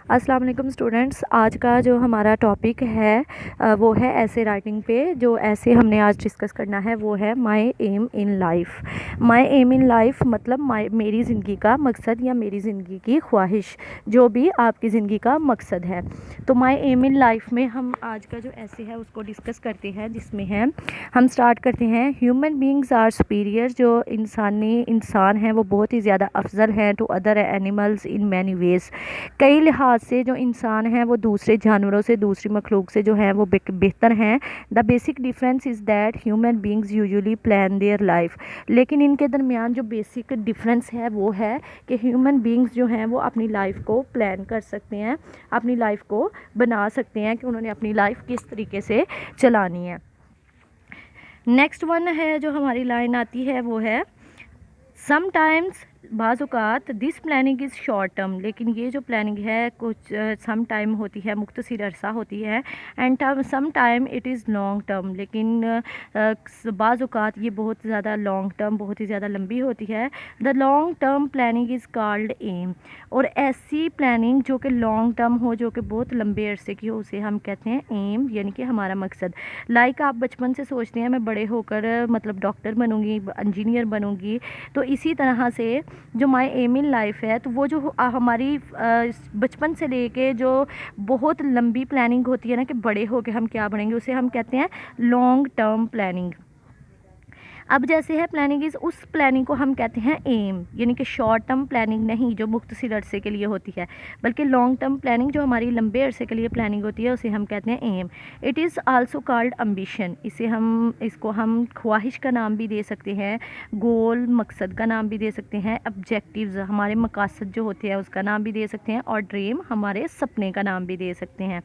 अस्सलाम वालेकुम स्टूडेंट्स। आज का जो हमारा टॉपिक है वो है ऐसे राइटिंग पे। जो ऐसे हमने आज डिस्कस करना है वो है my aim in life. My aim in life मतलब मेरी ज़िंदगी का मकसद या मेरी ज़िंदगी की ख्वाहिश, जो भी आपकी ज़िंदगी का मकसद है। तो माय एम इन लाइफ में हम आज का जो ऐसे है उसको डिस्कस करते हैं, जिसमें है हम स्टार्ट करते हैं। Human beings are superior. जो इंसान हैं वो बहुत ही ज़्यादा अफजल हैं to other animals in many ways. कई लिहाज से जो इंसान हैं वो दूसरे जानवरों से, दूसरी मखलूक से जो है वो बेहतर हैं। The basic difference is that human beings usually plan their life. लेकिन इनके दरमियान जो बेसिक डिफरेंस है वो है कि ह्यूमन बींग्स जो हैं वो अपनी लाइफ को प्लान कर सकते हैं, अपनी लाइफ को बना सकते हैं कि उन्होंने अपनी लाइफ किस तरीके से चलानी है। नेक्स्ट वन है जो हमारी लाइन आती है वो है समटाइम्स, बाज़-औक़ात this planning is short term. लेकिन ये जो प्लानिंग है कुछ सम टाइम होती है, मुख्तसर अरसा होती है। And some time it is long term. लेकिन बाज़-औक़ात ये बहुत ज़्यादा लॉन्ग टर्म, बहुत ही ज़्यादा लंबी होती है। The long term planning is called aim. और ऐसी प्लानिंग जो कि लॉन्ग टर्म हो, जो कि बहुत लंबे अरसे की हो, उसे हम कहते हैं एम, यानी कि हमारा मकसद। लाइक आप बचपन से सोचते हैं मैं बड़े होकर मतलब डॉक्टर बनूँगी, इंजीनियर बनूँगी। तो इसी तरह से जो माय एम इन लाइफ है, तो वो जो हमारी बचपन से लेके जो बहुत लंबी प्लानिंग होती है ना कि बड़े होके हम क्या बनेंगे, उसे हम कहते हैं लॉन्ग टर्म प्लानिंग। अब जैसे है प्लानिंग इज़, उस प्लानिंग को हम कहते हैं एम, यानी कि शॉर्ट टर्म प्लानिंग नहीं जो मुख्तसर अरसे के लिए होती है, बल्कि लॉन्ग टर्म प्लानिंग जो हमारी लंबे अरसे के लिए प्लानिंग होती है उसे हम कहते हैं aim. It is also called ambition. इसको हम ख्वाहिश का नाम भी दे सकते हैं, गोल मकसद का नाम भी दे सकते हैं, ऑब्जेक्टिव्स हमारे मकासद जो होते हैं उसका नाम भी दे सकते हैं, और ड्रीम हमारे सपने का नाम भी दे सकते हैं।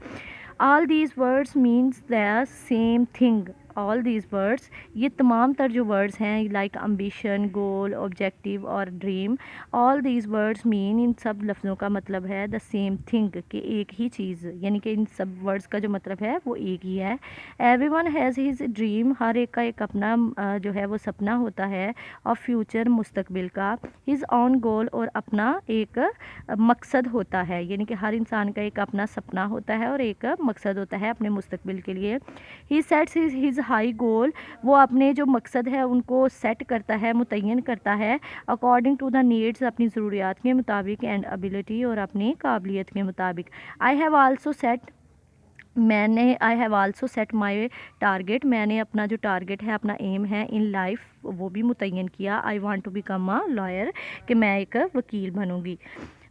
All these words means the same thing. All these words, ये तमाम तर जो वर्ड्स हैं लाइक अम्बिशन, गोल, ऑब्जेक्टिव और dream, all these words mean, इन सब लफ्ज़ों का मतलब है द सेम थिंग, कि एक ही चीज़, यानी कि इन सब वर्ड्स का जो मतलब है वो एक ही है। Everyone has his dream. हर एक का एक अपना जो है वो सपना होता है, और फ्यूचर मुस्तकबिल का। हिज ऑन गोल, और अपना एक मकसद होता है, यानी कि हर इंसान का एक अपना सपना होता है और एक मकसद होता है अपने मुस्तकबिल के लिए। ही सेट्स हिज हाई गोल। वो अपने जो मकसद है उनको सेट करता है, मुतय्यन करता है, अकॉर्डिंग टू द नीड्स, अपनी ज़रूरियात के मुताबिक, एंड एबिलिटी, और अपनी काबिलियत के मुताबिक। I have also set my target. मैंने अपना जो टारगेट है, अपना एम है इन लाइफ, वो भी मुतय्यन किया। I want to become a lawyer, कि मैं एक वकील बनूँगी।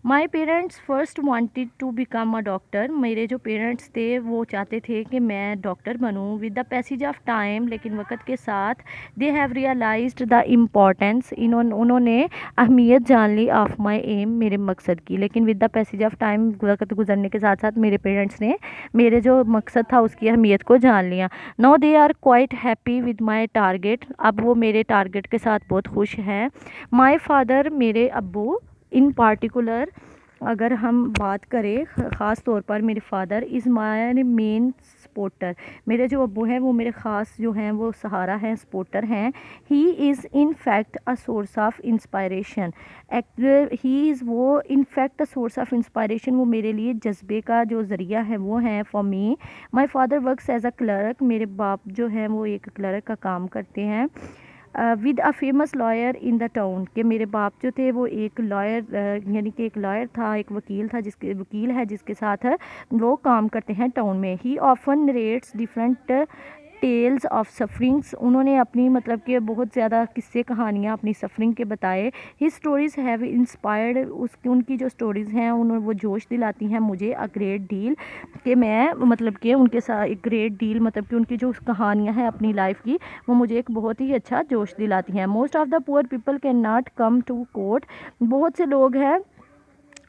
My parents first wanted to become a doctor. मेरे जो पेरेंट्स थे वो चाहते थे कि मैं डॉक्टर बनूं। With the passage of time, लेकिन वक्त के साथ, they have realised the importance, उन्होंने अहमियत जान ली ऑफ माई एम, मेरे मकसद की। लेकिन with the passage of time, वक्त गुजरने के साथ साथ मेरे पेरेंट्स ने मेरे जो मकसद था उसकी अहमियत को जान लिया। No they are quite happy with my target. अब वो मेरे टारगेट के साथ बहुत खुश हैं। माई फादर, मेरे अब्बू इन पार्टिकुलर, अगर हम बात करें ख़ास तौर पर, मेरे father is my main supporter. मेरे जो अब्बू हैं वो मेरे ख़ास जो हैं वो सहारा हैं, सपोर्टर हैं। He is in fact a source of inspiration. He is, वो in fact a source of inspiration, वो मेरे लिए जज्बे का जो ज़रिया है वो है for me. My father works as a clerk. मेरे बाप जो हैं वो एक क्लर्क का काम करते हैं। With a famous lawyer in the town, के मेरे बाप जो थे वो एक लॉयर, यानी कि एक लॉयर था, एक वकील था, जिसके वकील है जिसके साथ वो काम करते हैं टाउन में। He often narrates different tales of sufferings. उन्होंने अपनी मतलब कि बहुत ज़्यादा किस्से कहानियाँ अपनी सफरिंग के बताए। ही स्टोरीज़ हैव इंस्पायर्ड, उसकी उनकी जो स्टोरीज़ हैं उन्होंने वो जोश दिलाती हैं मुझे अ ग्रेट डील, कि मैं मतलब कि उनके साथ एक ग्रेट डील, मतलब कि उनकी जो कहानियाँ हैं अपनी लाइफ की, वो मुझे एक बहुत ही अच्छा जोश दिलाती हैं। Most of the poor people can not come to court. बहुत से लोग हैं,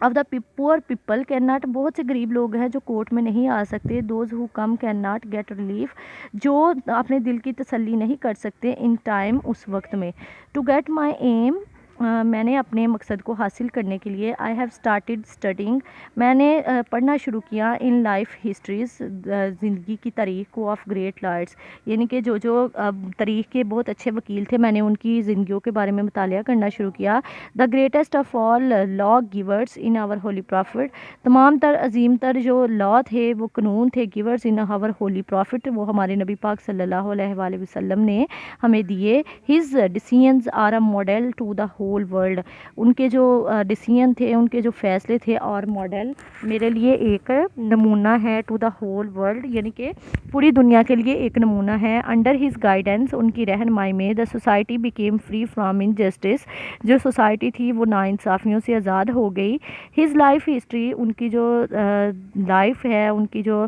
of the poor people can not, बहुत से गरीब लोग हैं जो कोर्ट में नहीं आ सकते। Those who come can not get relief, जो अपने दिल की तसल्ली नहीं कर सकते इन टाइम, उस वक्त में। टू गेट माई एम, मैंने अपने मकसद को हासिल करने के लिए आई हैव स्टार्टेड स्टडिंग, मैंने पढ़ना शुरू किया इन लाइफ हिस्ट्रीज़, ज़िंदगी की तारीख को ऑफ ग्रेट लॉयर्स, यानी कि जो जो तारीख के बहुत अच्छे वकील थे मैंने उनकी ज़िंदगियों के बारे में मुतालिया करना शुरू किया। The greatest of all law givers in our holy prophet, तमाम तर अजीम तर जो लॉ थे वो कानून थे, givers in our holy prophet, वो हमारे नबी पाक सल्लल्लाहु अलैहि वसल्लम ने हमें दिए। His decisions are a model to the whole world, उनके जो डिसीजन थे, उनके जो फैसले थे और मॉडल मेरे लिए एक नमूना है टू द होल वर्ल्ड, यानी कि पूरी दुनिया के लिए एक नमूना है। अंडर हिज गाइडेंस, उनकी रहनुमाई में the society became free from injustice, जो सोसाइटी थी वो नाइंसाफ़ियों से आज़ाद हो गई। हिज लाइफ हिस्ट्री, उनकी जो लाइफ है, उनकी जो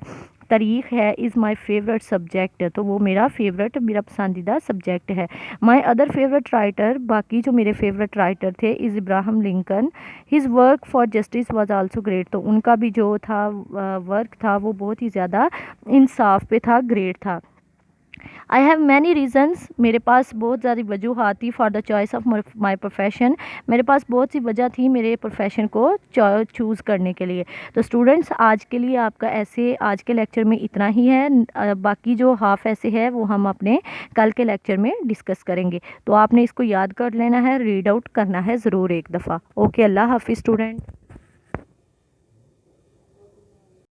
तारीख़ है, इज़ माई फेवरेट सब्जेक्ट, तो वो मेरा मेरा पसंदीदा सब्जेक्ट है। माई अदर फेवरेट राइटर, बाकी जो मेरे फेवरेट राइटर थे, is Abraham Lincoln, his work for justice was also great, तो उनका भी जो था वर्क था वो बहुत ही ज़्यादा इंसाफ पे था, ग्रेट था। आई हैव मैनी रीज़न्स, मेरे पास बहुत ज़्यादा वजूहात थी for the choice of my profession, मेरे पास बहुत सी वजह थी मेरे प्रोफेशन को चूज़ करने के लिए। तो स्टूडेंट्स, आज के लिए आपका ऐसे आज के लेक्चर में इतना ही है, बाकी जो हाफ ऐसे है वो हम अपने कल के लेक्चर में डिस्कस करेंगे। तो आपने इसको याद कर लेना है, रीड आउट करना है ज़रूर एक दफ़ा। ओके, अल्लाह हाफिज़ स्टूडेंट।